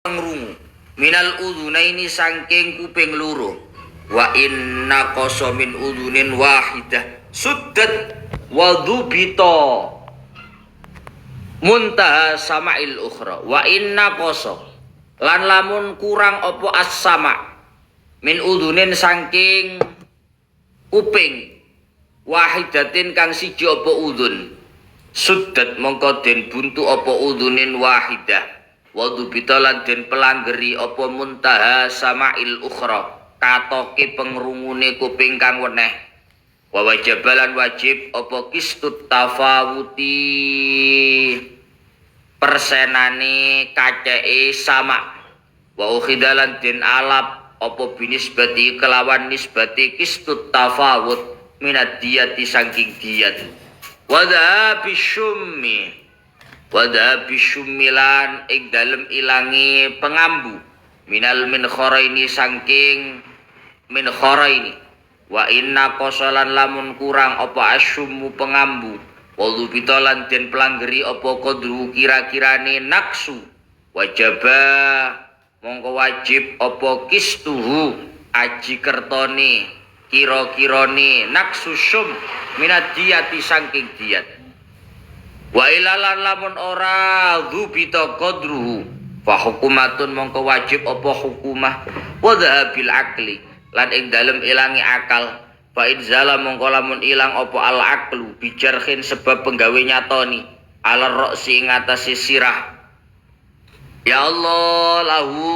ngrungu minal udhunaini sangking kuping loro wa inna qasamin udhunin wahidah suddat wa dhubita muntaha sama'il ukhra wa inna qasa lan lamun kurang opo as-sama min udhunin sangking kuping wahidatin kang siji opo udhun suddat mongko den buntu opo udhunin wahidah wadhu bitalan den pelanggeri apa muntaha sama'il ukhra katoke pengrungune kuping kang weneh wa wajabalan wajib apa kistut tafawuti persenane kaceke sama wa ukhidalan den alap apa binisbati kelawan nisbati kistut tafawut minad diyati saking diyat wa dhabisyummi wada bisyumilan ing dalem ilangi pengambu minal min kharaini sangking min kharaini wa inna qasalan lamun kurang apa asyumu pengambu walu bitalan den pelanggeri apa qadru kira-kirane naksu wajaba mongko wajib apa kistuhu aji kertone kira-kirane naksu syum minad diyati sangking diyat wa ilalan lamun ora dzubita qadruhu fa hukumatun mongko wajib apa hukumah wa dhabil akli lan ing dalem ilangi akal fa idzala mongko lamun ilang apa al aklu bijarhin sebab penggawe nyatoni ala roksi ing atase sirah ya Allah lahu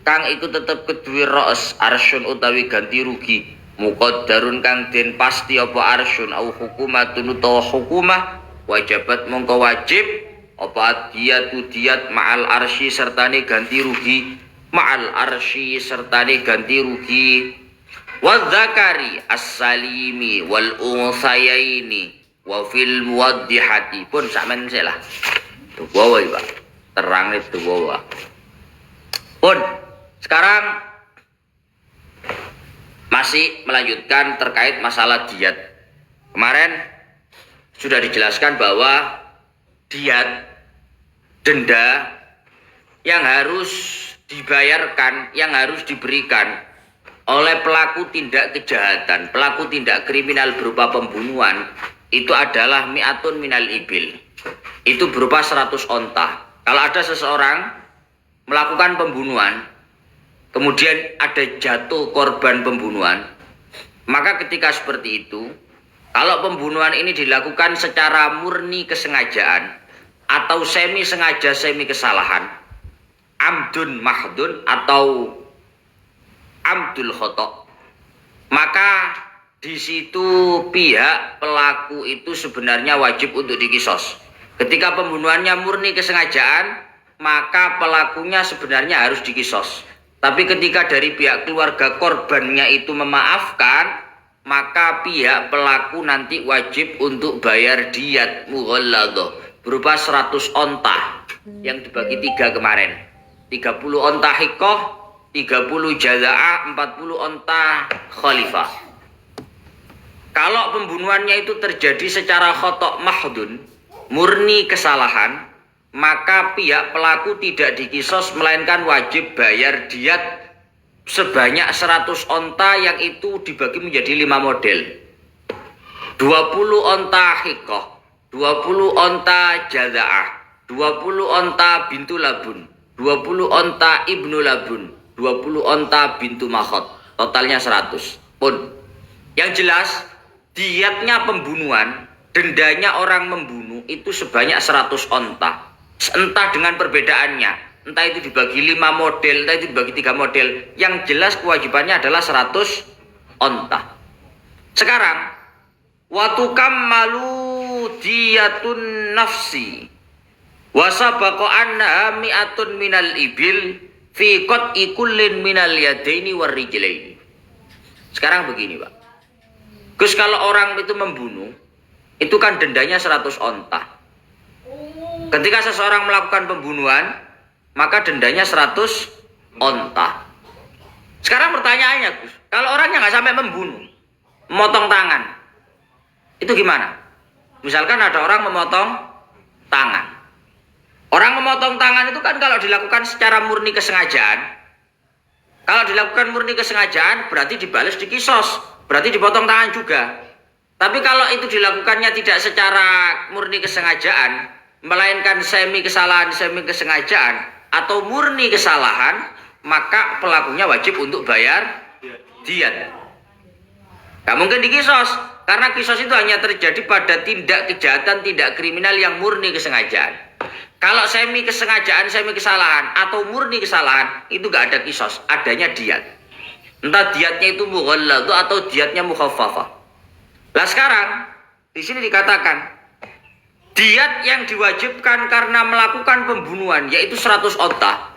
kang iku tetep keduwe ro'es arsyun utawi ganti rugi muqaddarun kang den pasti apa arsyun au hukumatun utawa hukumah wajabat mongko wajib apa diyatu diyat ma'al arsy sertane ganti rugi ma'al arsy sertane ganti rugi wadzakari as-salimi wal unsayaini wa fil muwaddihati pun sakmen lah tuh bawa Pak terang itu bawa pun sekarang masih melanjutkan terkait masalah diyat kemarin sudah dijelaskan bahwa diyat denda yang harus dibayarkan, yang harus diberikan oleh pelaku tindak kejahatan, pelaku tindak kriminal berupa pembunuhan itu adalah mi'atun minal ibil. Itu berupa 100 onta. Kalau ada seseorang melakukan pembunuhan, kemudian ada jatuh korban pembunuhan, maka ketika seperti itu kalau pembunuhan ini dilakukan secara murni kesengajaan atau semi sengaja semi kesalahan, amdun mahdun atau amdul khotok, maka di situ pihak pelaku itu sebenarnya wajib untuk dikisos. Ketika pembunuhannya murni kesengajaan, maka pelakunya sebenarnya harus dikisos. Tapi ketika dari pihak keluarga korbannya itu memaafkan, maka pihak pelaku nanti wajib untuk bayar diyat mughalladhah berupa 100 onta yang dibagi 3 kemarin. 30 onta hikoh, 30 jaza'ah, 40 onta khalifah. Kalau pembunuhannya itu terjadi secara khotok mahdun, murni kesalahan, maka pihak pelaku tidak dikisos melainkan wajib bayar diyat sebanyak 100 onta yang itu dibagi menjadi 5 model. 20 onta hikoh, 20 onta jaza'ah, 20 onta bintu labun, 20 onta ibnu labun, 20 onta bintu makhot. Totalnya 100. Pun yang jelas diyatnya pembunuhan, dendanya orang membunuh itu sebanyak 100 onta. Entah dengan perbedaannya, entah itu dibagi 5 model, entah itu dibagi 3 model, yang jelas kewajibannya adalah 100 onta. Sekarang watu kammalu diyatun nafsi wasabaqa anna mi'atun minal ibil fi qat'i kullin minal yadaini warrijlaini. Sekarang begini Pak, Gus, kalau orang itu membunuh itu kan dendanya 100 onta. Ketika seseorang melakukan pembunuhan, maka dendanya 100 onta. Sekarang pertanyaannya, Gus, kalau orangnya nggak sampai membunuh, memotong tangan, itu gimana? Misalkan ada orang memotong tangan, Orang memotong tangan itu kan kalau dilakukan secara murni kesengajaan. Kalau dilakukan murni kesengajaan berarti dibalas di kisos, berarti dipotong tangan juga. Tapi kalau itu dilakukannya tidak secara murni kesengajaan, melainkan semi kesalahan, semi kesengajaan, atau murni kesalahan, maka pelakunya wajib untuk bayar diat. Gak mungkin dikisos, karena kisos itu hanya terjadi pada tindak kejahatan, tindak kriminal yang murni kesengajaan. Kalau semi kesengajaan, semi kesalahan, atau murni kesalahan, itu gak ada kisos, adanya diat. Entah diatnya itu mughalladzah atau diatnya mukhaffafah. Lah sekarang, di sini dikatakan, diat yang diwajibkan karena melakukan pembunuhan, yaitu 100 onta,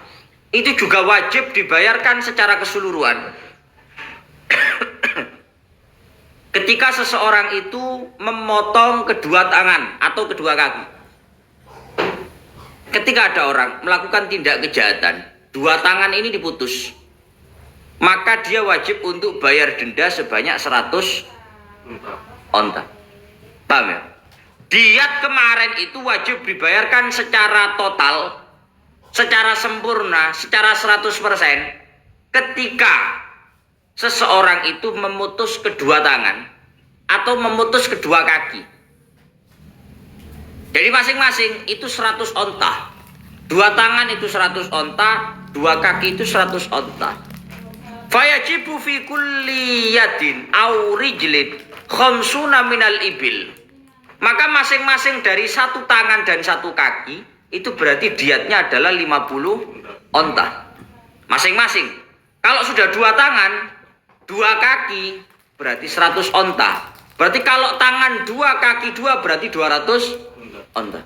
itu juga wajib dibayarkan secara keseluruhan. Ketika seseorang itu memotong kedua tangan atau kedua kaki. Ketika ada orang melakukan tindak kejahatan, dua tangan ini diputus, maka dia wajib untuk bayar denda sebanyak 100 onta. Paham ya? Diat kemarin itu wajib dibayarkan secara total, secara sempurna, secara 100% ketika seseorang itu memutus kedua tangan atau memutus kedua kaki. Jadi masing-masing itu 100 onta. Dua tangan itu 100 onta, dua kaki itu 100 onta. Fayajibu fi kulli yadin aw rijlin khamsuna minal ibil. Maka masing-masing dari satu tangan dan satu kaki itu berarti diatnya adalah 50 onta. Masing-masing. Kalau sudah dua tangan, dua kaki berarti 100 onta. Berarti kalau tangan dua, kaki dua berarti 200 onta.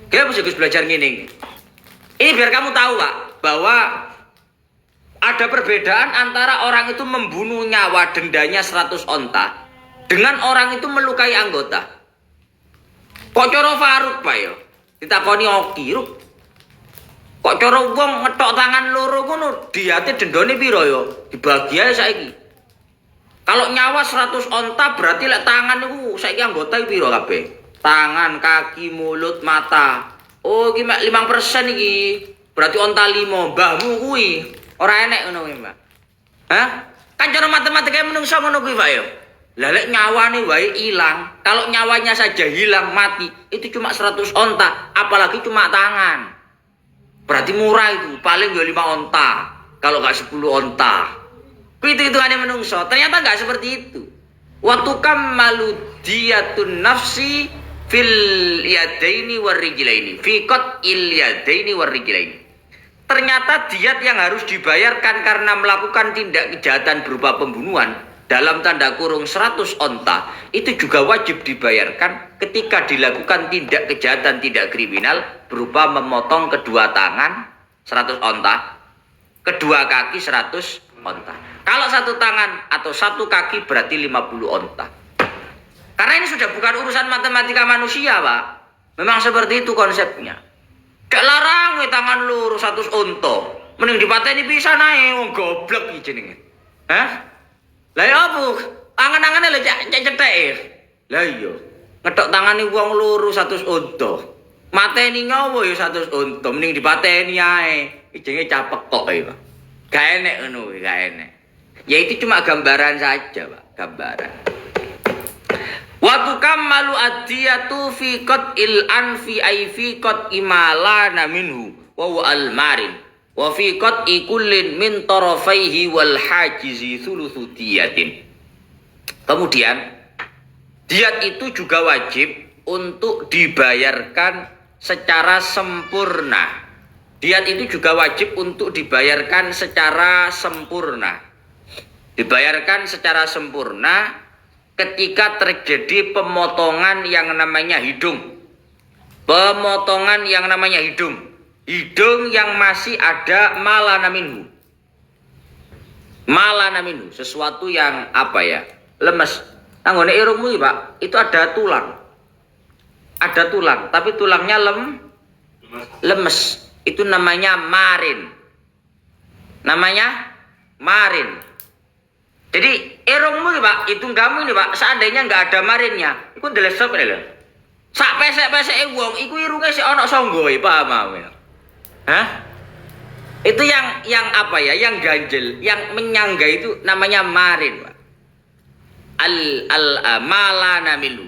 Kita harus belajar gini. Ini biar kamu tahu Pak, bahwa ada perbedaan antara orang itu membunuh nyawa dendanya 100 onta dengan orang itu melukai anggota. Kok coro Faruk Pak ya? Ditakoni Oki, kok coro wong ngetok tangan loro ngono diate dendone piro ya? Dibagi ae saiki. Kalau nyawa 100 onta berarti lek tangan itu saiki anggota itu piro kabeh? Tangan, kaki, mulut, mata. Oh, iki mek 5% iki. Berarti onta 5. Mbahmu kuwi ora enek ngono kuwi, Mbak. Hah? Kan cara matematika menungso ngono kuwi, Pak ya. Lah lek nyawane wae ilang, kalau nyawanya saja hilang mati, itu cuma 100 onta, apalagi cuma tangan. Berarti murah itu, paling ya 5 onta. Kalau enggak 10 onta. Itu ada menungso. Ternyata nggak seperti itu. Waktu kamalu diyatun nafsi fil yadaini warijlaini fi qat'il yadaini warijlaini. Ternyata diat yang harus dibayarkan karena melakukan tindak kejahatan berupa pembunuhan dalam tanda kurung 100 onta itu juga wajib dibayarkan ketika dilakukan tindak kejahatan tidak kriminal berupa memotong kedua tangan 100 onta, kedua kaki 100 onta. Kalau satu tangan atau satu kaki berarti 50 onta. Karena ini sudah bukan urusan matematika manusia, Pak. Memang seperti itu konsepnya. Gak larang tangan lurus 100 onta. Mending dipateni bisa naik, wong goblok iki jenenge. Hah? Lah ya apa? Angan-angane lho cek cetek. Lah iya. Ngethok tangane wong lurus 100 onta. Mateni nyawa ya 100 onta, mending dipateni ae. Iki jenenge capek kok ya, Pak. Gak enek ngono, gak enek. Ya itu cuma gambaran saja, Pak, gambaran. Wa tukammalu adiyatu fi qat'il anfi ay fi qat'i malana minhu wa huwa al-marin wa fi qat'i kullin min tarafaihi wal hajizi thuluthu diyatin. Kemudian diat itu juga wajib untuk dibayarkan secara sempurna. Diat itu juga wajib untuk dibayarkan secara sempurna. Dibayarkan secara sempurna ketika terjadi pemotongan yang namanya hidung. Pemotongan yang namanya hidung. Hidung yang masih ada malana minhu. Malana minhu, sesuatu yang apa ya? Lemes. Anggone irungmu, Pak, itu ada tulang. Ada tulang, tapi tulangnya lemes. Itu namanya marin. Namanya marin. Jadi irungmu nih Pak, hidung kamu ini Pak, seandainya nggak ada marinnya, itu delesep ini loh. Sak pesek-peseke wong iku irunge sik ana sanggoe, paham aku ya. Hah? Itu yang apa ya? Yang ganjel, yang menyangga itu namanya marin, Pak. Malana milu.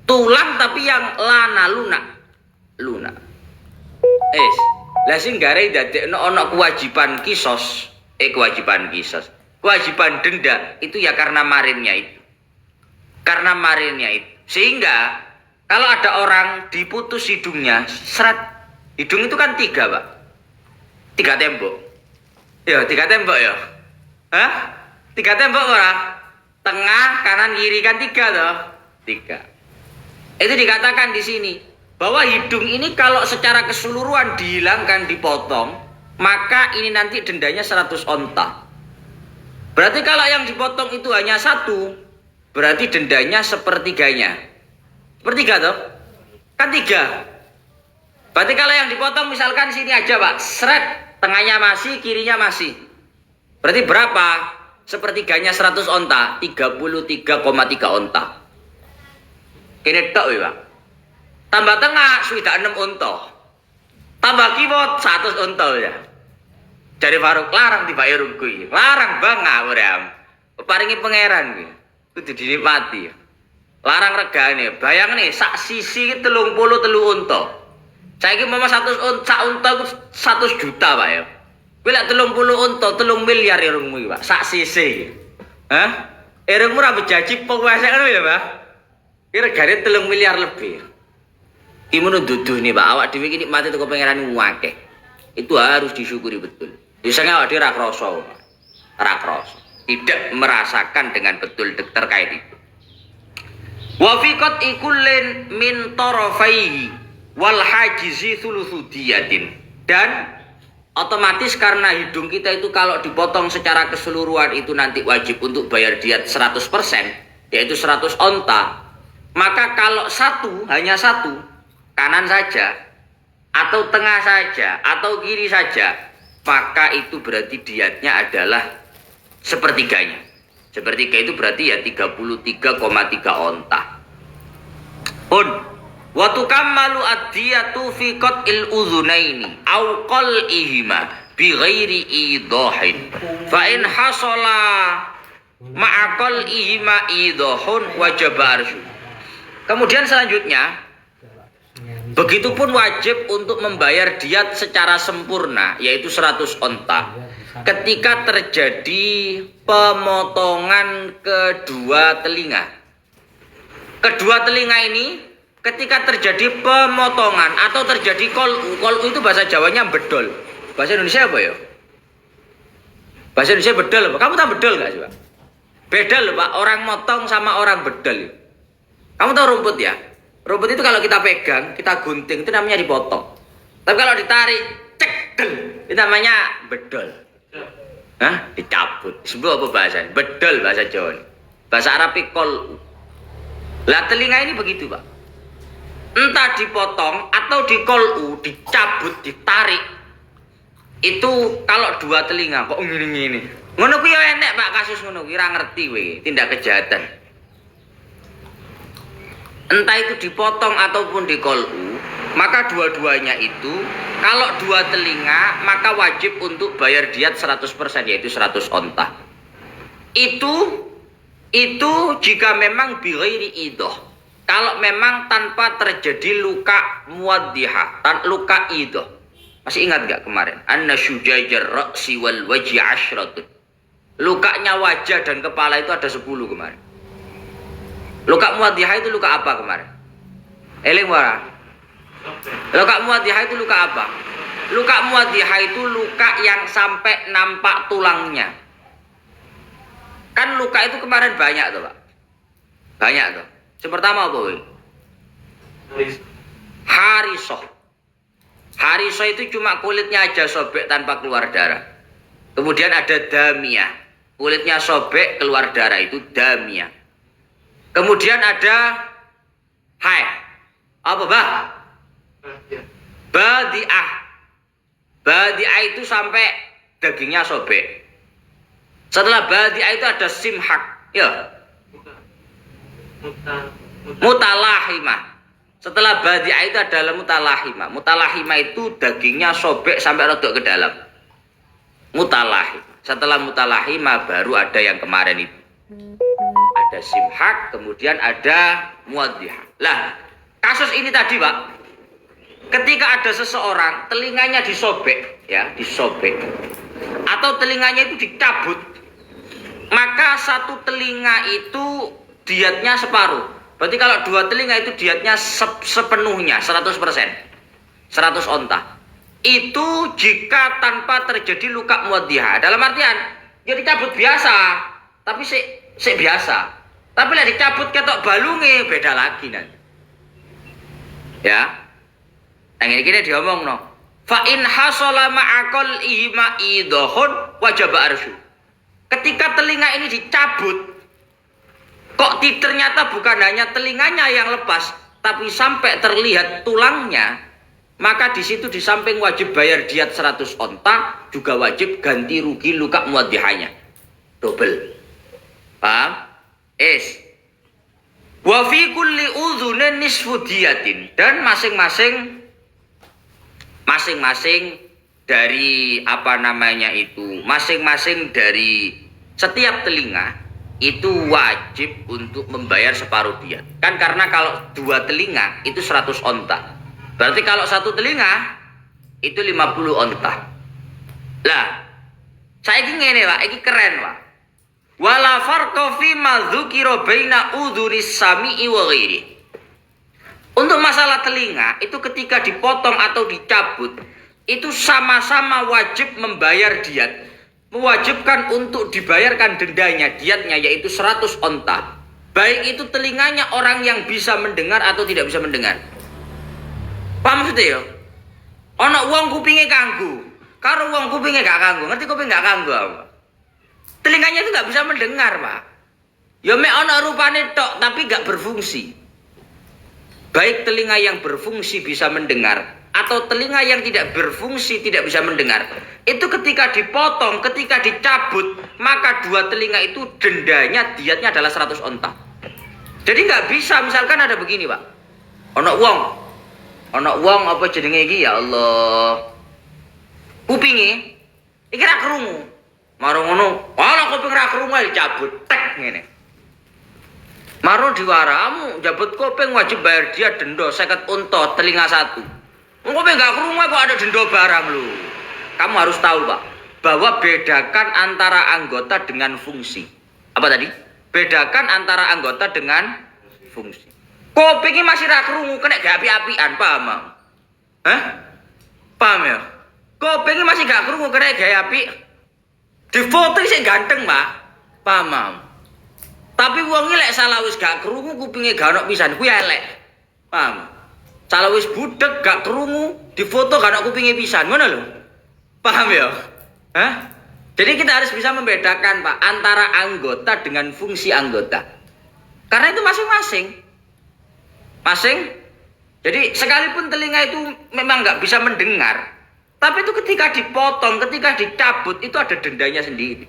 Tulang tapi yang lana lunak. Lunak. Lah sing gare dadekno ana kewajiban kisos, kewajiban kisos. Kewajiban denda itu ya karena marinnya itu. Karena marinnya itu. Sehingga kalau ada orang diputus hidungnya, serat. Hidung itu kan 3, Pak. 3 tembok. Ya, 3 tembok ya. Hah? 3 tembok ora? Tengah, kanan, kiri kan 3 toh? 3. Itu dikatakan di sini bahwa hidung ini kalau secara keseluruhan dihilangkan, dipotong, maka ini nanti dendanya 100 onta. Berarti kalau yang dipotong itu hanya 1, berarti dendanya sepertiganya. Sepertiga toh? Kan 3. Berarti kalau yang dipotong misalkan sini aja, Pak, seret, tengahnya masih, kirinya masih. Berarti berapa? Sepertiganya 100 onta, 33,3 onta. Kene tok ya, Pak. Tambah tengah sudah 6 onta. Tambah kiwot 100 onta ya. Dari Faruk larang tiba irung kuwi. Larang banget ora. Paringi pangeran kuwi. Kudu dinikmati. Larang regane. Bayang nih sak sisi 33 onta. Saiki mama 100 onta, sak onta 100 juta, Pak ya. Kuwi lek 30 onta 3 miliar irungmu iki, Pak. Sak sisi. Hah? Irungmu ora bejaji penguasa ngono ya, Pak. Kira-kira 3 miliar lebih. Ki menurut duduh nih, Pak, awak dhewe iki nikmati teko pangeran akeh. Itu harus disyukuri betul. Biasanya awak dhewe ra krasa, ra krasa. Tidak merasakan dengan betul terkait itu. Wa fi qat ikullin min tarafaihi wal hajizi thuluthu diyatin. Dan otomatis karena hidung kita itu kalau dipotong secara keseluruhan itu nanti wajib untuk bayar diat 100%, yaitu 100 onta. Maka kalau hanya satu, kanan saja, atau tengah saja, atau kiri saja, maka itu berarti diatnya adalah sepertiganya. Sepertiga itu berarti ya 33,3 onta. Wa tukammalu ad-diyatu fi qat'il udhunaini aw qal'ihima bi ghairi idahin. Fa in hasala ma'a qal'ihima idahun wajaba arsyu. Kemudian selanjutnya, begitupun wajib untuk membayar diat secara sempurna, yaitu 100 onta, ketika terjadi pemotongan kedua telinga. Kedua telinga ini, ketika terjadi pemotongan atau terjadi kol'u itu bahasa Jawanya bedol. Bahasa Indonesia apa ya? Bahasa Indonesia bedol apa? Kamu tahu bedol nggak sih, Pak? Beda loh, Pak, orang motong sama orang bedol. Kamu tahu rumput ya? Rumput itu kalau kita pegang, kita gunting, itu namanya dipotong. Tapi kalau ditarik, cekdel, itu namanya bedol. Hah? Dicabut. Sebelum apa bahasanya? Bedol bahasa Jawa. Bahasa Arab kol'u. Lah telinga ini begitu, Pak. Entah dipotong atau dikol'u, dicabut, ditarik. Itu kalau dua telinga, kok ngini-ngini. Ngono kuwi ya enek, Pak, kasus ngono kuwi ora ngerti kowe, tindak kejahatan. Entah itu dipotong ataupun dikol'u, maka dua-duanya itu kalau dua telinga maka wajib untuk bayar diat 100%, yaitu 100 onta. Itu jika memang bighairi idah. Kalau memang tanpa terjadi luka muwaddiha, luka idah. Masih ingat gak kemarin? Anna syujajar ra'si wal wajhi 'ashratun. Lukanya wajah dan kepala itu ada 10 kemarin. Luka muwaddiha itu luka apa kemarin? Eling wara. Luka muwaddiha itu luka apa? Luka muwaddiha itu luka yang sampai nampak tulangnya. Kan luka itu kemarin banyak tuh, Pak. Banyak tuh. Yang pertama apa, Boy? Harisoh. Harisoh itu cuma kulitnya aja sobek tanpa keluar darah. Kemudian ada damiyah. Kulitnya sobek keluar darah, itu damiyah. Kemudian ada apa, Bah? Badi'ah. Badi'ah itu sampai dagingnya sobek. Setelah badi'ah itu ada simhak. Ya. Mutalahimah. Setelah badi'ah itu adalah mutalahima. Mutalahima itu dagingnya sobek sampai rodok ke dalam. Mutalahima. Setelah mutalahima baru ada yang kemarin itu. Ada simhak, kemudian ada muwaddiha. Lah, kasus ini tadi, Pak. Ketika ada seseorang telinganya disobek, ya, disobek. Atau telinganya itu dicabut, maka satu telinga itu diatnya separuh. Berarti kalau dua telinga itu diatnya sepenuhnya 100%. 100 onta. Itu jika tanpa terjadi luka muwaddiha. Dalam artian, ya dicabut biasa, tapi sik biasa. Tapi lah dicabut ketok balunge beda lagi nanti. Ya. Yang ini kita diomong no. Fa in hasala ma'aqal ihma idahun wajib arsyu. Ketika telinga ini dicabut, kok ternyata bukan hanya telinganya yang lepas, tapi sampai terlihat tulangnya, maka di situ di samping wajib bayar diat 100 onta, juga wajib ganti rugi luka muwaddihanya. Double. Paham? Wa fi kulli udhunin nisfu diyatin. Dan masing-masing dari apa namanya itu, masing-masing dari setiap telinga itu wajib untuk membayar separuh diat. Kan karena kalau dua telinga itu 100 onta. Berarti kalau satu telinga itu 50 onta. Lah, saya ingin Pak, ini keren Pak. Wala farqa fi ma dzukira baina udhunis sami'i wa ghairi. Untuk masalah telinga, itu ketika dipotong atau dicabut, itu sama-sama wajib membayar diat. Mewajibkan untuk dibayarkan dendanya, diatnya, yaitu 100 onta. Baik itu telinganya orang yang bisa mendengar atau tidak bisa mendengar. Paham maksudnya ya? Ono wong kupinge kanggo, karo wong kupinge gak kanggo. Ngerti kuping gak kanggo apa? Telinganya itu gak bisa mendengar, Pak. Ya mek ono rupane tok, tapi gak berfungsi. Baik telinga yang berfungsi bisa mendengar atau telinga yang tidak berfungsi tidak bisa mendengar. Itu ketika dipotong, ketika dicabut, maka dua telinga itu dendanya, diatnya adalah 100 onta. Jadi nggak bisa, misalkan ada begini Pak. Ono wong apa jenenge iki ya Allah. Kupinge iki ra krungu. Marung ngono, ana kuping ra krungu dicabut, tek ngene. Marun diwaramu, jabut kopeng wajib bayar dia denda 50 unta telinga satu. Kopeng gak kerumah kok ada denda barang lu. Kamu harus tahu Pak, bahwa bedakan antara anggota dengan fungsi. Apa tadi? Bedakan antara anggota dengan fungsi. Kopeng ini masih ra kerungu, kena gak api-apian, paham? Hah? Paham ya? Kopeng ini masih gak kerungu, kena gak api. Di foto ini ganteng Pak, paham? Tapi wong lek salah wis gak krungu kupinge gak ono pisan kuwi elek. Paham? Salah wis budek gak krungu, difoto gak ono kupinge pisan, ngono lho. Paham ya? Hah? Jadi kita harus bisa membedakan Pak antara anggota dengan fungsi anggota. Karena itu masing-masing. Jadi sekalipun telinga itu memang gak bisa mendengar, tapi itu ketika dipotong, ketika dicabut itu ada dendanya sendiri.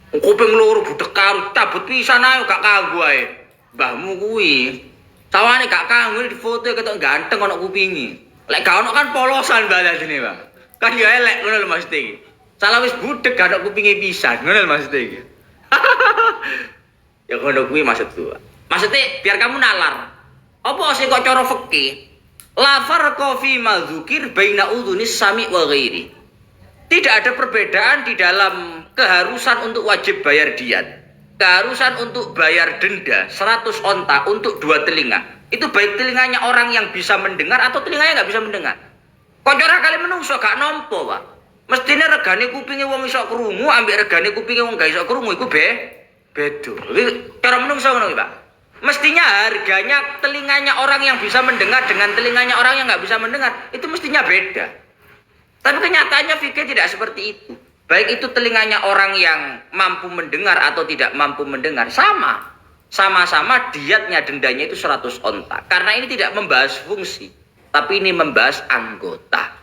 Kuping loro budek karo cabut pisan ae gak kanggo ae. Mbahmu kuwi. Sawane gak kanggo di foto ketok ganteng ana kupingi. Lek gak ono kan polosan balasine, Pak. Kan ya elek ngono lho Mas Teh. Salah wis budek gak ono kupinge pisan, ngono lho Mas Teh. Ya ngono kuwi maksudku. Maksudnya biar kamu nalar. Apa sih kok cara fikih? La farqa fi ma dzukir baina udhunis sami wa ghairi. Tidak ada perbedaan di dalam keharusan untuk wajib bayar diat. Keharusan untuk bayar denda 100 onta untuk dua telinga. Itu baik telinganya orang yang bisa mendengar atau telinganya nggak bisa mendengar. Kok cara kali menungso gak nompo Pak. Mestinya regane kupinge wong iso krungu ambek regane kupinge wong gak iso krungu iku beda. Cara menungso ngono Pak. Mestinya harganya telinganya orang yang bisa mendengar dengan telinganya orang yang nggak bisa mendengar itu mestinya beda. Tapi kenyataannya fikih tidak seperti itu. Baik itu telinganya orang yang mampu mendengar atau tidak mampu mendengar, sama. Sama-sama diatnya dendanya itu 100 onta. Karena ini tidak membahas fungsi, tapi ini membahas anggota.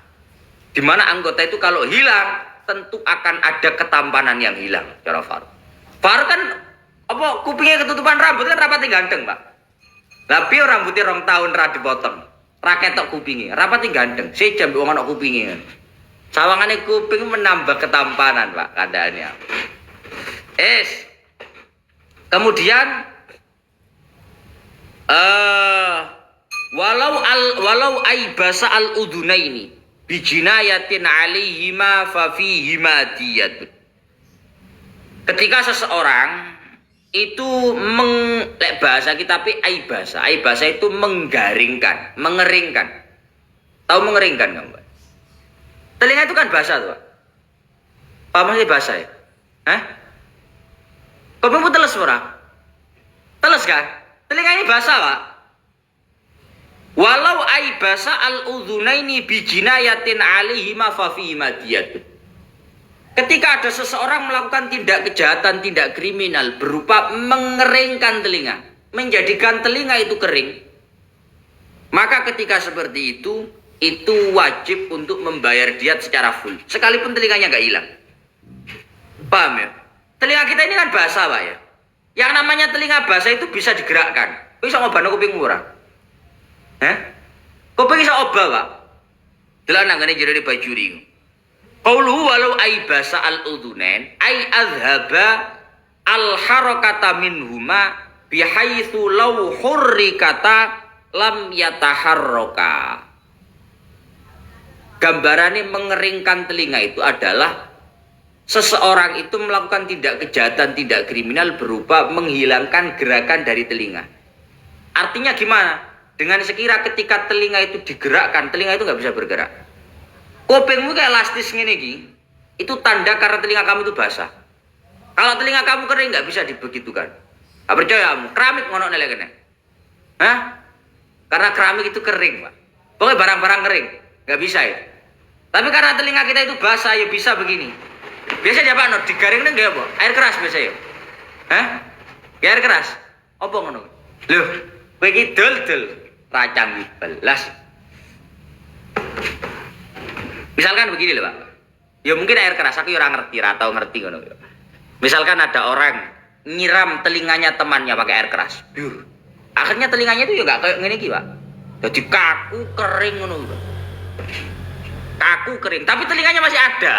Di mana anggota itu kalau hilang, tentu akan ada ketampanan yang hilang. Cara Far kan, apa kupingnya ketutupan rambut kan rapatnya ganteng Pak. Lah piye rambutnya 2 tahun ra dipotong. Ra ketok kupinge, rapati ganteng. Sejam wong ana kupinge. Sawangane kuping menambah ketampanan, Pak, kandhane. Kemudian walau aibasa al udunaini bijinayatin alaihima fa fihima diyatun. Ketika seseorang itu lek bahasa kita tapi aibasa itu menggaringkan, mengeringkan. Tahu mengeringkan enggak, Mbak? Telinga itu kan basah tuh, Pak. Paham sih basah ya? Hah? Kopengmu teles ora? Teles kan? Telinga ini basah, Pak. Walau aibasa al-udhunaini bijinayatin alaihima fa fihima diyatun. Ketika ada seseorang melakukan tindak kejahatan, tindak kriminal berupa mengeringkan telinga, menjadikan telinga itu kering, maka ketika seperti itu wajib untuk membayar diat secara full, sekalipun telinganya nggak hilang. Paham ya? Telinga kita ini kan basah, Pak ya. Yang namanya telinga basah itu bisa digerakkan. Bisa ngobano kuping murah. Kuping bisa obah, Pak. Delok nang ngene jero baju ring. Qauluhu walau aibasa al-udhunain ay adhaba al-harakata minhuma bihaitsu law hurrikata lam yataharraka. Gambarannya mengeringkan telinga itu adalah seseorang itu melakukan tindak kejahatan, tindak kriminal berupa menghilangkan gerakan dari telinga. Artinya gimana? Dengan sekira ketika telinga itu digerakkan, telinga itu nggak bisa bergerak. Kupingmu kayak elastis ngene iki, itu tanda karena telinga kamu itu basah. Kalau telinga kamu kering nggak bisa dibegitukan. Gak percaya kamu, keramik ngono nele kene. Karena keramik itu kering, Pak. Pokoknya barang-barang kering, nggak bisa ya. Tapi karena telinga kita itu basah, ya bisa begini. Biasa dia apa? Digaring neng apa? Air keras biasa ya. Ya air keras. Apa ngono? Loh, kowe iki dul-dul racang belas. Misalkan begini loh, Pak. Ya mungkin air keras aku ora ngerti, ora tau ngerti ngono. Misalkan ada orang nyiram telinganya temannya pakai air keras. Akhirnya telinganya itu ya enggak kayak ngene iki, Pak. Jadi kaku kering ngono, Pak. Kaku kering, tapi telinganya masih ada.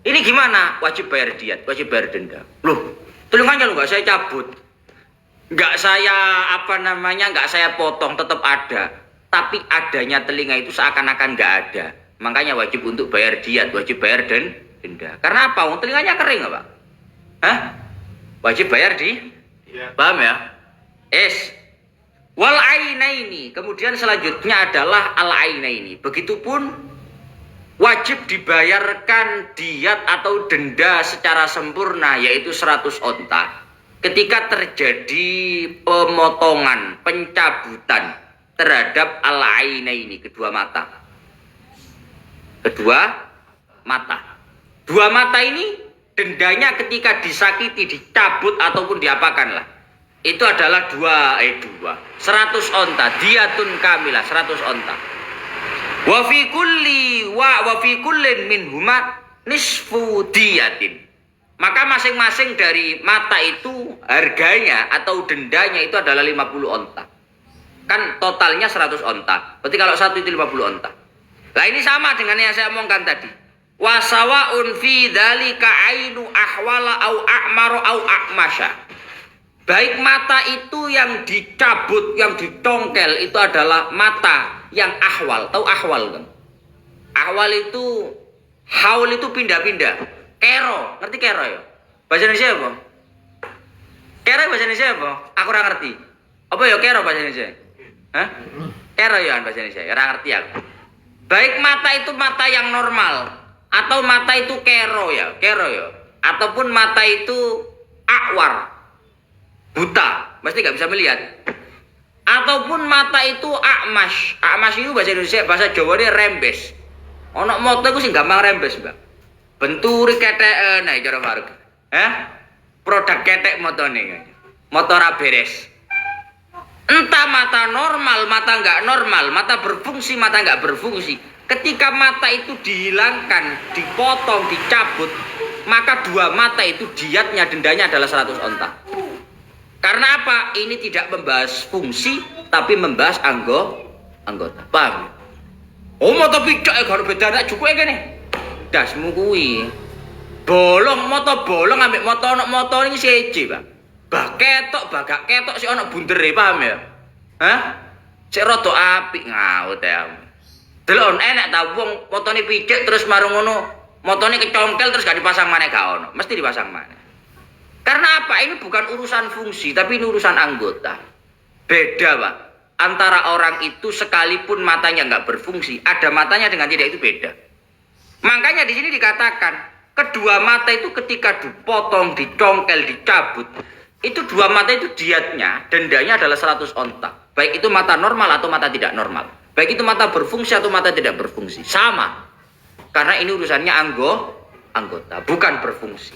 Ini gimana? Wajib bayar diat, wajib bayar denda. Loh, telinganya lo enggak saya cabut. Enggak saya enggak saya potong, tetap ada. Tapi adanya telinga itu seakan-akan enggak ada. Makanya wajib untuk bayar diat, wajib bayar denda. Karena apa? Wong telinganya kering, Pak. Wajib bayar ya. Paham ya? Wal ainaini. Kemudian selanjutnya adalah al ainaini. Begitupun wajib dibayarkan diat atau denda secara sempurna, yaitu 100 onta. Ketika terjadi pemotongan, pencabutan terhadap al ainaini, kedua mata. Dua mata ini dendanya ketika disakiti, dicabut ataupun diapakan lah. Itu adalah 100 onta, diatun kamilah 100 onta. Wa fi kullin minhuma nisfu diyatin. Maka masing-masing dari mata itu harganya atau dendanya itu adalah 50 onta. Kan totalnya 100 onta. Berarti kalau satu itu 50 onta. Nah ini sama dengan yang saya omongkan tadi. Wasawaun fi dzalika ainu ahwala au a'maru au a'masya. Baik mata itu yang dicabut, yang ditongkel itu adalah mata yang ahwal. Tahu ahwal kan? Ahwal itu haul itu pindah-pindah. Kero, ngerti kero ya? Bahasa Indonesia apa? Kero bahasa Indonesia apa? Aku ora ngerti. Apa ya kero bahasa Indonesia? Kero ya bahasa Indonesia. Ora ngerti aku. Baik mata itu mata yang normal atau mata itu kero ya, ataupun mata itu akwar, buta, pasti nggak bisa melihat. Ataupun mata itu akmas itu bahasa Indonesia, bahasa Jawa ini rembes. Ono moto itu sih gampang rembes, Mbak. Benturi ketek nah cara warga. Produk ketek motone. Motor beres. Entah mata normal, mata nggak normal, mata berfungsi, mata nggak berfungsi. Ketika mata itu dihilangkan, dipotong, dicabut, maka dua mata itu diatnya, dendanya adalah 100 onta. Karena apa? Ini tidak membahas fungsi, tapi membahas anggota. Paham? Oh, moto picok ya kalau beda nak cukup ya gini. Dasmu kuwi. Bolong moto bolong ambek moto ini seje, Bang. Bah ketok, bagak ketok si ono bundere, paham ya? Hah? Sik rada apik ngawut ya. Delon enak ta wong motone picek terus marung ngono, motone kecongkel terus gak dipasang maneh gak ono. Mesti dipasang maneh. Karena apa? Ini bukan urusan fungsi, tapi ini urusan anggota. Beda, Pak. Antara orang itu sekalipun matanya nggak berfungsi, ada matanya dengan tidak itu beda. Makanya di sini dikatakan, kedua mata itu ketika dipotong, dicongkel, dicabut, itu dua mata itu diatnya, dendanya adalah 100 onta. Baik itu mata normal atau mata tidak normal. Baik itu mata berfungsi atau mata tidak berfungsi. Sama. Karena ini urusannya anggota, bukan berfungsi.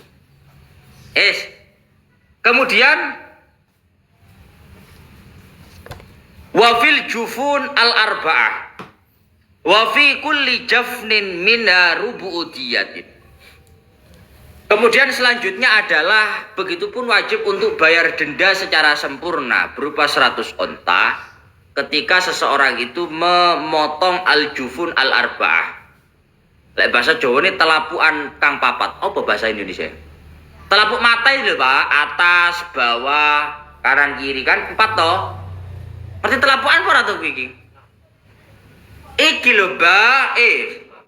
Kemudian wafil jufun al-arba'ah wafi kulli jafnin minha rubu'u diyatin. Kemudian selanjutnya adalah begitupun wajib untuk bayar denda secara sempurna berupa 100 onta ketika seseorang itu memotong al-jufun al-arba'ah. Lek bahasa Jawa ini telapuan kang papat. Apa bahasa Indonesia? Telapuk mata itu Pak, atas, bawah, kanan, kiri kan 4 toh. Berarti telapukan apa tuh iki? Iki lho, Mbak.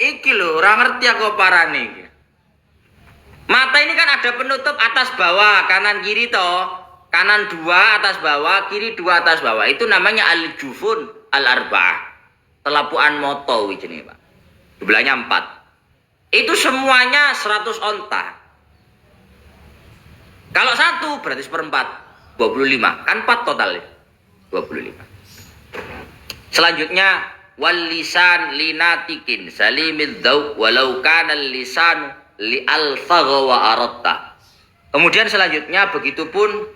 Iki lho, ora ngerti aku parane iki. Mata ini kan ada penutup atas bawah, kanan kiri toh. Kanan 2 atas bawah, kiri 2 atas bawah. Itu namanya al-jufun al-arba'ah. Telapukan moto jenenge, Pak. Jumlahnya 4. Itu semuanya 100 onta. Kalau 1 berarti 1/4, 25. Kan 4 total. 25. Selanjutnya wal lisan linatikin salimid dzauq walau kana lisan li alfagha wa aratta. Kemudian selanjutnya begitupun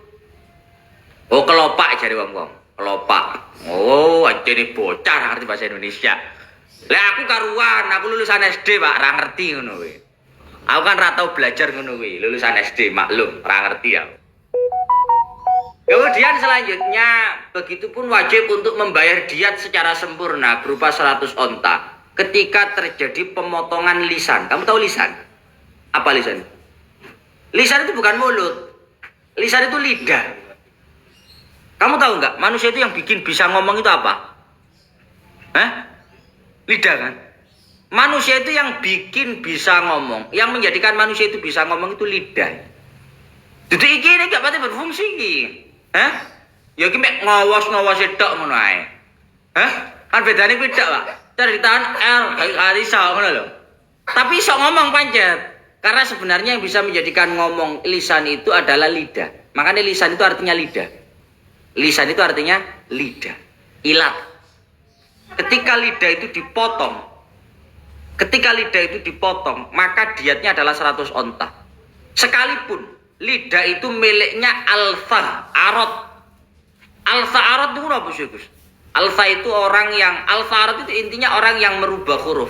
kelopak jare wong-wong. Kelopak. Oh, anjene bocah ngerti bahasa Indonesia. Lah aku karuan, aku lulusan SD, Pak, ra ngerti ngono kuwi. Aku kan ra tau belajar ngono kuwi, lulusan SD maklum, ra ngerti aku. Kemudian selanjutnya, begitupun wajib untuk membayar diat secara sempurna berupa 100 onta ketika terjadi pemotongan lisan. Kamu tahu lisan? Apa lisan? Lisan itu bukan mulut. Lisan itu lidah. Kamu tahu nggak? Manusia itu yang bikin bisa ngomong itu apa? Lidah kan? Manusia itu yang bikin bisa ngomong, yang menjadikan manusia itu bisa ngomong itu lidah. Jadi ini gak pati berfungsi iki. Ya ki mek ngawas-ngawas tok ngono ae. Kan bedane kuwi tok, Pak. Cara ditahan L kali iso ngono lho. Tapi iso ngomong pancet. Karena sebenarnya yang bisa menjadikan ngomong lisan itu adalah lidah. Makanya lisan itu artinya lidah. Lisan itu artinya lidah. Ilat. Ketika lidah itu dipotong, maka diatnya adalah 100 onta. Sekalipun lidah itu miliknya alfa arot. Alfa arot itu apa sih, Gus? Alfa itu orang yang arot itu intinya orang yang merubah huruf.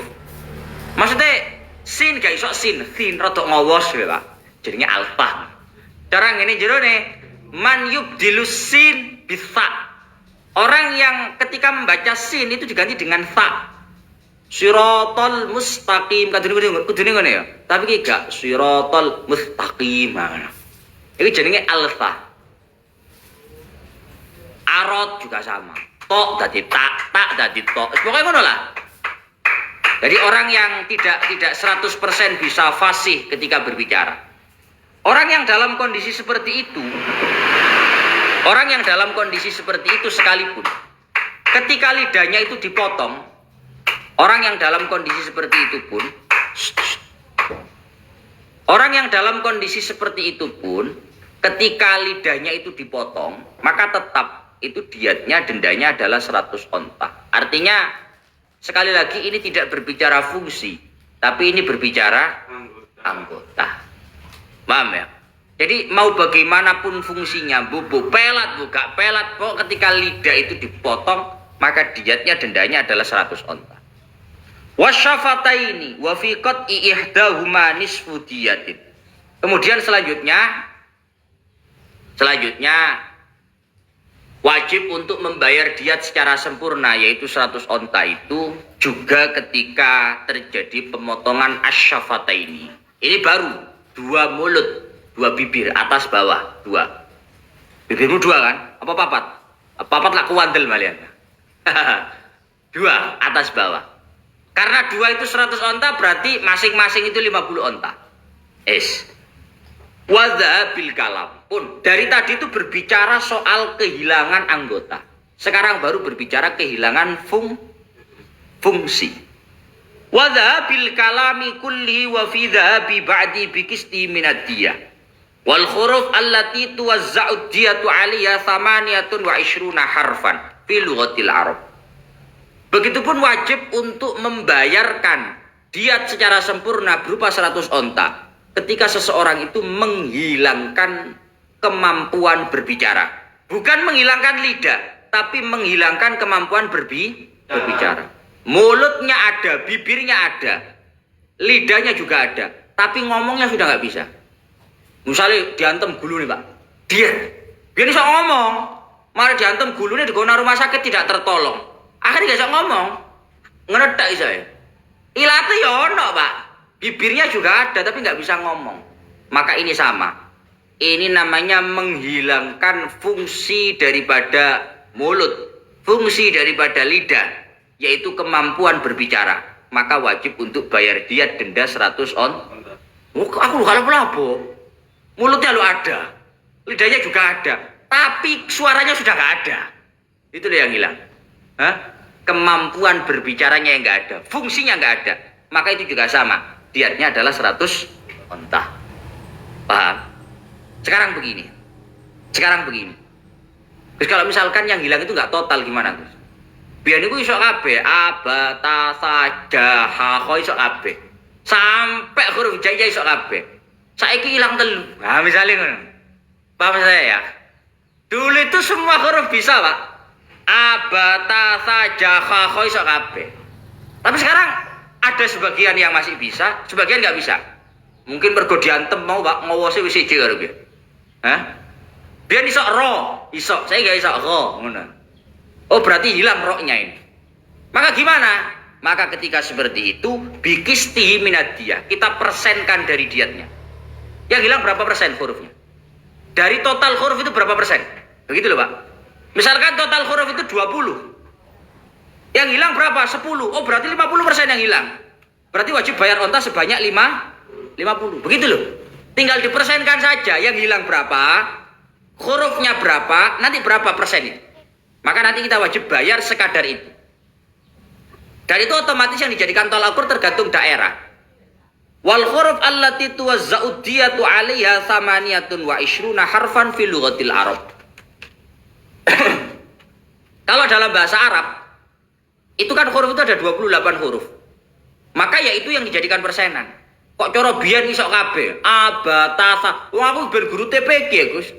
Maksudnya sin gak iso sin rada ngawos ya, Pak. Jadinya alfa. Cara ngene jerone man yubdilus sin bisa. Orang yang ketika membaca sin itu diganti dengan fa. Siratal mustaqim kudune ngene ya. Tapi iki gak siratal mustaqim. Ini jenenge alfa. Arot juga sama. Tok dadi tak dadi tok. Pokoknya ngono lah. Jadi orang yang tidak 100% bisa fasih ketika berbicara. Orang yang dalam kondisi seperti itu sekalipun ketika lidahnya itu dipotong, orang yang dalam kondisi seperti itu pun ketika lidahnya itu dipotong, maka tetap itu diatnya dendanya adalah 100 onta. Artinya sekali lagi ini tidak berbicara fungsi, tapi ini berbicara anggota. Paham ya? Jadi mau bagaimanapun fungsinya, bubuk pelat, buka pelat, kok ketika lidah itu dipotong, maka diatnya dendanya adalah 100 onta. Wasyafataini wa fi qat'i ihdahuma nisfu diyatin. Kemudian selanjutnya Wajib untuk membayar diat secara sempurna yaitu 100 onta itu juga ketika terjadi pemotongan asyafataini. Ini baru 2 mulut, 2 bibir, atas bawah 2. Bibirmu 2 kan? Apa papat? Papat lah kuandel malian. 2 atas bawah. Karena 2 itu 100 onta berarti masing-masing itu 50 onta. Wadhabil kalam pun dari tadi itu berbicara soal kehilangan anggota. Sekarang baru berbicara kehilangan fungsi. Wadhabil kalami kulli wa fi dhahabi ba'di bikisti minadiyah. Wal huruf allati tuwazza'ud diyatu 'alaiha 28 harfan fi lughatil Arab. Begitupun wajib untuk membayarkan diat secara sempurna berupa 100 onta. Ketika seseorang itu menghilangkan kemampuan berbicara. Bukan menghilangkan lidah, tapi menghilangkan kemampuan berbicara. Mulutnya ada, bibirnya ada, lidahnya juga ada, tapi ngomongnya sudah nggak bisa. Misalnya diantem gulu nih Pak, dia bisa ngomong, malah diantem gulunya di rumah sakit tidak tertolong. Akhirnya nggak bisa ngomong, ngeredak saya. Ilate ya ono Pak. Bibirnya juga ada tapi nggak bisa ngomong. Maka ini sama. Ini namanya menghilangkan fungsi daripada mulut, fungsi daripada lidah, yaitu kemampuan berbicara. Maka wajib untuk bayar diat denda 100 on. Oh, aku kalau pelabo. Mulutnya lo ada, lidahnya juga ada, tapi suaranya sudah nggak ada. Itu yang hilang. Kemampuan berbicaranya yang nggak ada, fungsinya nggak ada. Maka itu juga sama. Diatnya adalah 100 onta. Paham? Sekarang begini. Terus kalau misalkan yang hilang itu nggak total gimana Gus? Biar itu iso kabeh, abata saja ha iso kabeh. Sampai huruf jaya iso kabeh. Saiki hilang telu. Nah, misalnya ngono. Paham saya ya? Dulu itu semua huruf bisa, Pak. Abata saja ha iso kabeh. Tapi sekarang ada sebagian yang masih bisa, sebagian nggak bisa. Mungkin mergo diantem mau Pak ngowose wis siji karo piye. Biar iso ro, iso. Saya nggak iso ro ngono. Oh, berarti hilang roknya ini. Maka gimana? Maka ketika seperti itu bikisti minadiyah, kita persenkan dari diatnya. Yang hilang berapa persen hurufnya? Dari total huruf itu berapa persen? Begitu loh Pak. Misalkan total huruf itu 20. Yang hilang berapa? 10. Oh, berarti 50% yang hilang. Berarti wajib bayar onta sebanyak 50. Begitu loh. Tinggal dipersenkan saja yang hilang berapa, hurufnya berapa, nanti berapa persen itu. Maka nanti kita wajib bayar sekadar itu. Dan itu otomatis yang dijadikan tolak ukur tergantung daerah. Wal huruf allati tuwazza'ud diyatu 'alaiha 28 harfan fi lughatil Arab. Kalau dalam bahasa Arab itu kan huruf itu ada 28 huruf. Maka ya itu yang dijadikan persenan. Kok coro biyen iso kabeh? Abatasa. Wong aku ben guru TPG ya, Gus.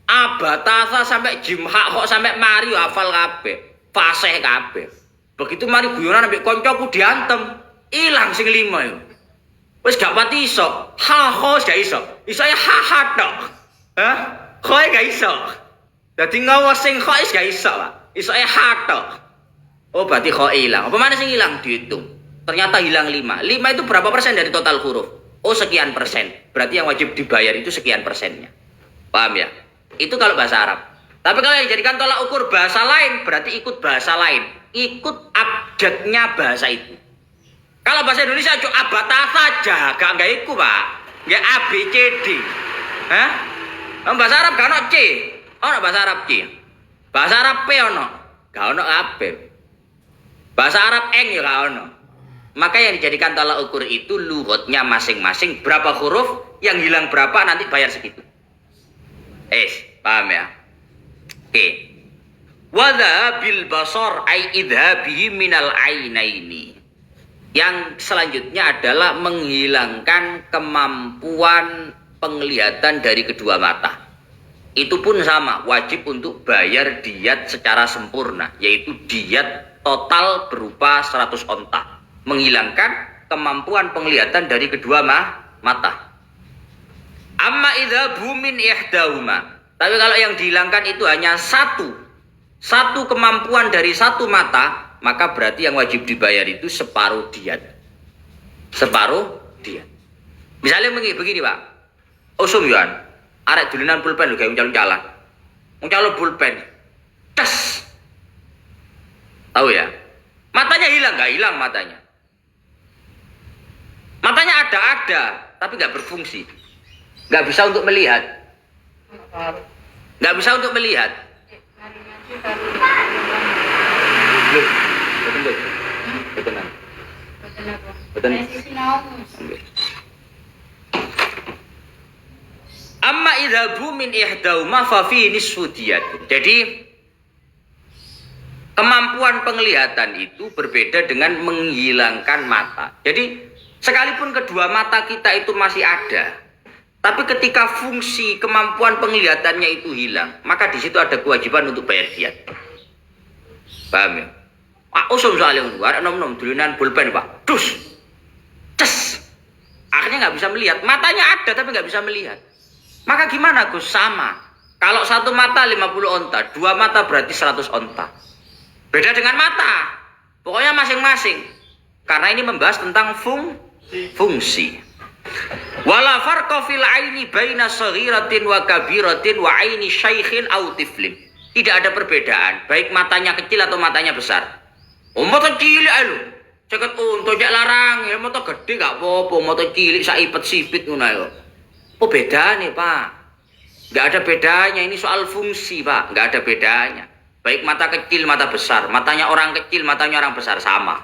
Abatasa sampai jimha kok sampai mari hafal kabeh. Fasih kabeh. Begitu mari guyonan ambek koncoku diantem, ilang sing 5 yo. Wis gak pati iso. Ha ho gak iso. Iso ya ha ha tok. Koe gak iso. Dadi ngawas sing kok is gak iso, Pak. Iso ya ha tok. Oh, berarti kok hilang. Apa mana sih hilang? Dihitung. Ternyata hilang 5. 5 itu berapa persen dari total huruf? Oh, sekian persen. Berarti yang wajib dibayar itu sekian persennya. Paham ya? Itu kalau bahasa Arab. Tapi kalau yang dijadikan tolak ukur bahasa lain, berarti ikut bahasa lain. Ikut abjadnya bahasa itu. Kalau bahasa Indonesia cuma abata saja. Gak ikut, Pak. Gak A, B, C, D. Bahasa Arab gak ada C. Ada bahasa Arab C. Bahasa Arab P ada. Gak ada AB. Bahasa Arab eng ya kawan. Maka yang dijadikan tolak ukur itu lughatnya masing-masing, berapa huruf, yang hilang berapa nanti bayar segitu. Paham ya? Oke. Wadha bil basar ay idhabihi minal ainaini. Yang selanjutnya adalah menghilangkan kemampuan penglihatan dari kedua mata. Itu pun sama, wajib untuk bayar diat secara sempurna, yaitu diat total berupa 100 onta. Menghilangkan kemampuan penglihatan dari kedua mata. Amma idza bumin ihdahuma. Tapi kalau yang dihilangkan itu hanya satu satu kemampuan dari satu mata, maka berarti yang wajib dibayar itu separuh diat. Separuh diat. Misalnya begini Pak, usum yuan, arek dulinan pulpen lho kayak calon-calon. Calon pulpen, tes. Tahu ya? Matanya hilang, nggak hilang matanya. Matanya ada, tapi nggak berfungsi. Nggak bisa untuk melihat. Nggak bisa untuk melihat. Loh, betul. Amma idhabu min ihdauma fa fi nisfu diyat. Jadi kemampuan penglihatan itu berbeda dengan menghilangkan mata. Jadi sekalipun kedua mata kita itu masih ada, tapi ketika fungsi kemampuan penglihatannya itu hilang, maka di situ ada kewajiban untuk bayar diat. Paham ya? Usum soalnya ada nom dulinan pulpen Pak, dus, ces, akhirnya nggak bisa melihat. Matanya ada tapi nggak bisa melihat. Maka gimana Gus? Sama. Kalau satu mata 50 onta, dua mata berarti 100 onta. Beda dengan mata. Pokoknya masing-masing. Karena ini membahas tentang fungsi. Wala farqa fil aini baina saghiratin wa kabiratin wa aini syaikhin aw tiflim. Tidak ada perbedaan, baik matanya kecil atau matanya besar. Mata cilik lho. Ceket untu jak larang, ya mata gede gak apa-apa, mata cilik sak ipet-sipit ngono ae. Oh bedanya Pak, nggak ada bedanya, ini soal fungsi Pak, nggak ada bedanya. Baik mata kecil, mata besar, matanya orang kecil, matanya orang besar, sama.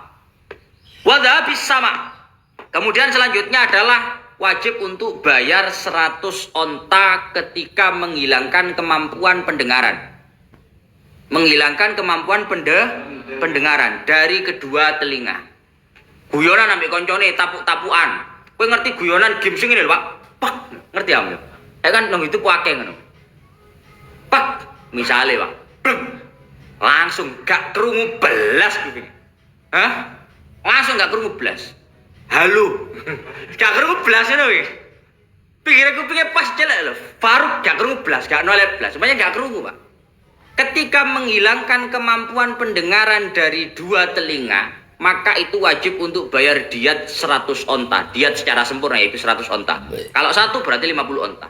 Wadhabis sama. Kemudian selanjutnya adalah wajib untuk bayar 100 onta ketika menghilangkan kemampuan pendengaran. Menghilangkan kemampuan pendengaran dari kedua telinga. Guyonan ambek koncone tapuk-tapukan. Kowe ngerti guyonan game sing ngene lho Pak? Pak, ngerti am? Kan nang itu kuake ngono. Pak, misale Pak. Langsung gak krungu belas kuping. Hah? Langsung gak krungu belas. Halo. Gak krungu belas ngono iki. Pikire kupingnya pas jelek lho. Faruk gak krungu belas, gak noleh belas. Semuanya gak krungu, Pak. Ketika menghilangkan kemampuan pendengaran dari dua telinga, maka itu wajib untuk bayar diat 100 onta. Diat secara sempurna yaitu 100 onta. Kalau satu berarti 50 onta.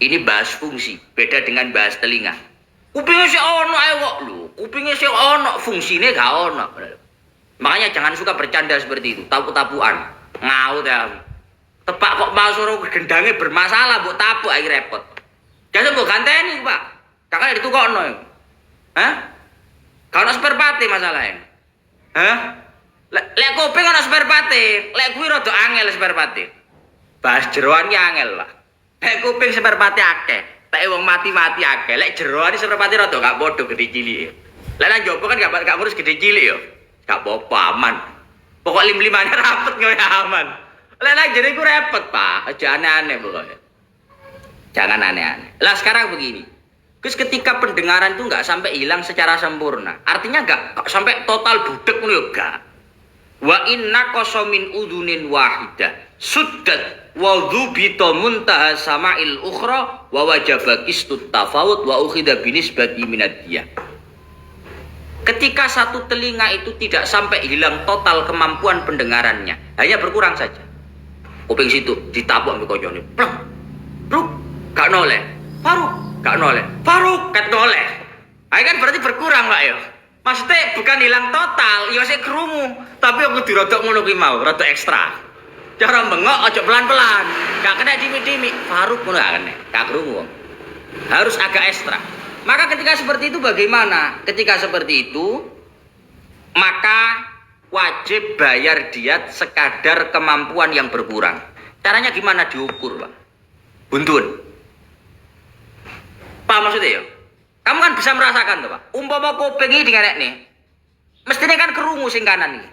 Ini bahas fungsi, beda dengan bahas telinga. Kupingnya si ono ae kok lho. Kupingnya si ono, fungsinya gak ono. Makanya jangan suka bercanda seperti itu, tapu-tapuan. Ngaut ya. Tepak kok masuk gendangnya bermasalah, mbok tapuk ae repot. Jangan mbok ganteni, Pak. Kakak itu kok ono. Hah? Kalau spare pate masalahnya. Hah? Lek kuping ana spare pate, lek kuwi rada angel spare pate. Bahas jeroan ki angel lah. Lek kuping spare pate akeh, lek wong mati-mati akeh, lek jeroan spare pate rada gak padha gede cilik. Lek nang jopo kan gak ngurus gede cilik yo. Gak apa-apa aman. Pokok lim-limane rapet ngono aman. Lek nang jero iku repot, Pak. Aja aneh-aneh pokoknya. Jangan aneh-aneh. Lah sekarang begini. Terus ketika pendengaran itu nggak sampai hilang secara sempurna, artinya nggak sampai total budek nih gak. Wa inna kosomin udunin wahidah suddat wa dhubita muntaha sama'il ukhra wa wajaba qistut tafawut wa ukhidha binisbati minadiyah. Ketika satu telinga itu tidak sampai hilang total kemampuan pendengarannya, hanya berkurang saja. Kuping situ ditapuk ambil konyolnya, pluk, gak noleh, Faruk. Gak noleh, Faruk kat noleh. Ayo kan berarti berkurang Pak ya. Maksudnya bukan hilang total, ya sik krungu, tapi aku dirodok ngono ki mau, rodok ekstra. Cara bengok aja pelan-pelan. Gak kena dimi-dimi, Faruk ngono gak kena, gak krungu. Harus agak ekstra. Maka ketika seperti itu bagaimana? Ketika seperti itu maka wajib bayar diat sekadar kemampuan yang berkurang. Caranya gimana diukur, Pak? Buntun. Pak maksudnya ya? Kamu kan bisa merasakan tuh Pak. Umpama kuping iki dingerekne. Mestine kan kerungu sing kanan iki.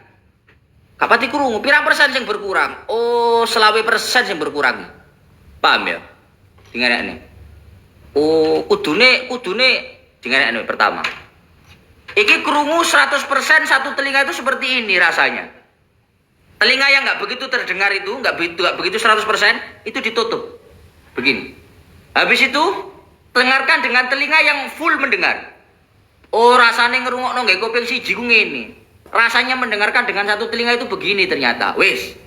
Kapati kerungu, pirang persen sing berkurang? Oh, 20% sing berkurang. Paham ya? Dingerekne. Oh, kudune dingerekne pertama. Iki kerungu 100% satu telinga itu seperti ini rasanya. Telinga yang nggak begitu terdengar itu, nggak begitu 100%, itu ditutup. Begini. Habis itu dengarkan dengan telinga yang full mendengar. Oh, rasanya ngerungokno nggih kuping siji ku ngene. Rasanya mendengarkan dengan satu telinga itu begini ternyata. Wis.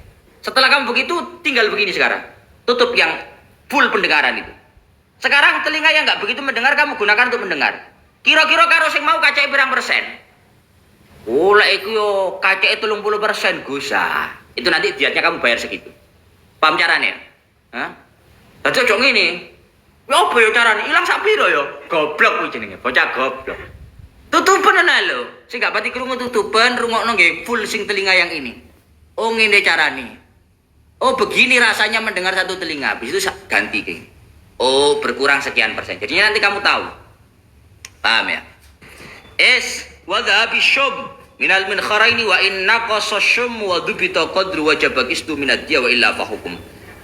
Setelah kamu begitu tinggal begini sekarang. Tutup yang full pendengaran itu. Sekarang telinga yang nggak begitu mendengar kamu gunakan untuk mendengar. Kira-kira karo sing mau kacake pirang persen? Oh, lek iku yo kacake 30% Gusa. Itu nanti dietnya kamu bayar segitu. Paham caranya? Hah? Dadi ojo ngene. Ya apa ya carane? Ilang sak piro ya? Goblok kuwi jenenge, bocah goblok. Tutupan ana lho. Sing gak pati krungu tutupan, rungokno nggih full sing telinga yang ini. Oh ngene carane. Oh begini rasanya mendengar satu telinga. Habis itu ganti kayak. Oh berkurang sekian persen. Jadinya nanti kamu tahu. Paham ya? Wa dhahabi syum minal minkharaini wa inna qasa syum wa dubita qadru wajaba qistu minad diya wa illa fa hukum.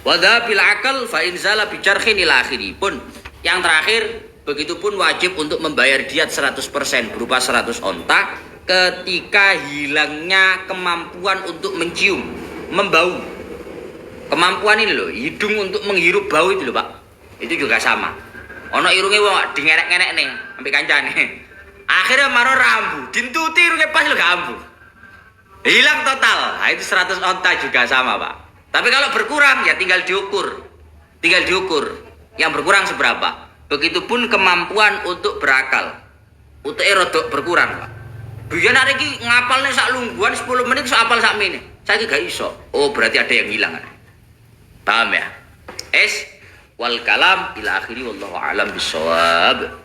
Wa dhahabil akal fa inzala bi jarhin ila akhiri. Pun yang terakhir begitupun wajib untuk membayar diat 100% berupa 100 onta ketika hilangnya kemampuan untuk mencium, membau. Kemampuan ini loh, hidung untuk menghirup bau itu loh Pak. Itu juga sama. Ono irunge wong dingerek-ngerek nih sampai kancane. Akhirnya maro rambu, dintuti irunge pas lo gak ambu. Hilang total. Nah, itu 100 onta juga sama Pak. Tapi kalau berkurang ya tinggal diukur. Tinggal diukur. Yang berkurang seberapa? Begitupun kemampuan untuk berakal. Utek rodok berkurang, Pak. Biyen arek iki ngapalne sak lungguhan 10 menit iso apal sak menit. Saiki gak iso. Oh, berarti ada yang hilang. Paham ya? Wal kalam ila akhiri wallahu alam bisawab.